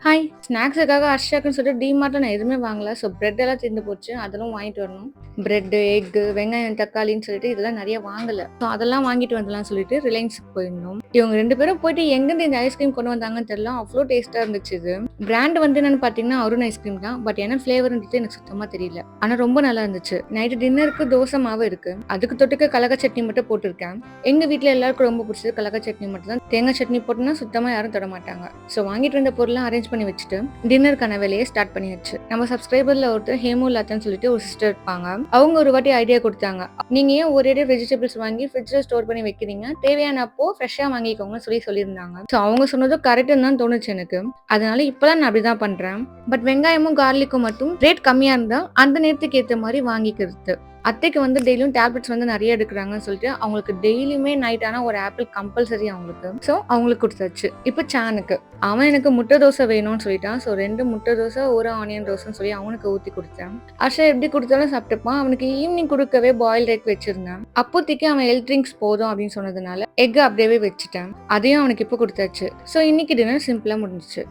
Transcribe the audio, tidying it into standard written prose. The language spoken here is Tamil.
ஹாய்! ஸ்நாக்ஸுக்காக ஹர்ஷாக்குன்னு சொல்லிட்டு டிமார்ட்ல நான் எதுவுமே வாங்கல. ஸோ பிரெட் எல்லாம் தீர்ந்து போச்சு. அதெல்லாம் வாங்கிட்டு வரணும். பிரெட்டு, எக்கு, வெங்காயம், தக்காளின்னு சொல்லிட்டு இதெல்லாம் நெறைய வாங்கல. ஸோ அதெல்லாம் வாங்கிட்டு வந்துடலாம்னு சொல்லிட்டு ரிலையன்ஸுக்கு போயிருந்தோம். இவங்க 2 பேரும் போயிட்டு எங்கேருந்து இந்த ஐஸ்கிரீம் கொண்டு வந்தாங்கன்னு தெரியல. அவ்ளோ டேஸ்ட்டா இருந்துச்சு இது. பிராண்ட் வந்து என்னன்னு பார்த்தீங்கன்னா, அருண் ஐஸ்கிரீம் தான். பட் என்ன ஃப்ளேவர்ன்றது எனக்கு சுத்தமா தெரியல. ஆனா ரொம்ப நல்லா இருந்துச்சு. நைட்டு டின்னருக்கு தோசை மாவு இருக்கு. அதுக்கு தொட்டுக்க கடல சட்னி மட்டும் போட்டுருக்கேன். எங்க வீட்ல எல்லாருக்கும் ரொம்ப பிடிச்சது கடல சட்னி மட்டும் தான். தேங்காய் சட்னி போட்டோம்னா சுத்தமா யாரும் தொட மாட்டாங்க. ஸோ வாங்கிட்டு வந்த பொருள்லாம் அரேஞ்ச் பண்ணி வச்சுட்டு டின்னருக்கான வேலையை ஸ்டார்ட் பண்ணியாச்சு. நம்ம சப்ஸ்கிரைபர்ல ஒருத்தர் ஹேமுலாத்தான்னு சொல்லிட்டு ஒரு சிஸ்டர் இருப்பாங்க. அவங்க ஒரு வாட்டி ஐடியா குடுத்தாங்க. நீங்க ஏன் ஒரேடியா வெஜிடபிள்ஸ் வாங்கி ஃப்ரிட்ஜ்ல ஸ்டோர் பண்ணி வைக்கிறீங்க? தேவையான அப்போ ஃப்ரெஷ்ஷா வாங்கிக்கோங்கன்னு சொல்லியிருந்தாங்க. ஸோ அவங்க சொன்னதும் கரெக்ட்ன்னு தான் தோணுச்சு எனக்கு. அதனால இப்பதான் நான் அப்படிதான் பண்றேன். பட் வெங்காயமும் கார்லிக்கும் மட்டும் ரேட் கம்மியா இருந்தா அந்த நேரத்துக்கு ஏத்த மாதிரி வாங்கிக்கிறது. அத்தைக்கு வந்து டெய்லியும் டேப்லெட்ஸ் வந்து நிறைய எடுக்கிறாங்கன்னு சொல்லிட்டு அவங்களுக்கு டெய்லியுமே நைட் ஆனா ஒரு ஆப்பிள் கம்பல்சரி அவங்களுக்கு. ஸோ அவங்களுக்கு கொடுத்தாச்சு. இப்போ சானுக்கு அவன் எனக்கு முட்டை தோசை வேணும்னு சொல்லிட்டான். ஸோ 2 முட்டை தோசை, ஒரு ஆனியன் தோசைன்னு சொல்லி அவனுக்கு ஊத்தி கொடுத்தேன். ஹர்ஷா எப்படி கொடுத்தாலும் சாப்பிட்டுப்பான். அவனுக்கு ஈவினிங் கொடுக்கவே பாயில்ட் எக் வச்சிருந்தேன். அப்போதைக்கு அவன் ஹெல்த் ட்ரிங்க்ஸ் போதும் அப்படின்னு சொன்னதுனால எக் அப்படியே வச்சுட்டேன். அதையும் அவனுக்கு இப்போ கொடுத்தாச்சு. ஸோ இன்னைக்கு டின்னர் சிம்பிளா முடிஞ்சிச்சு.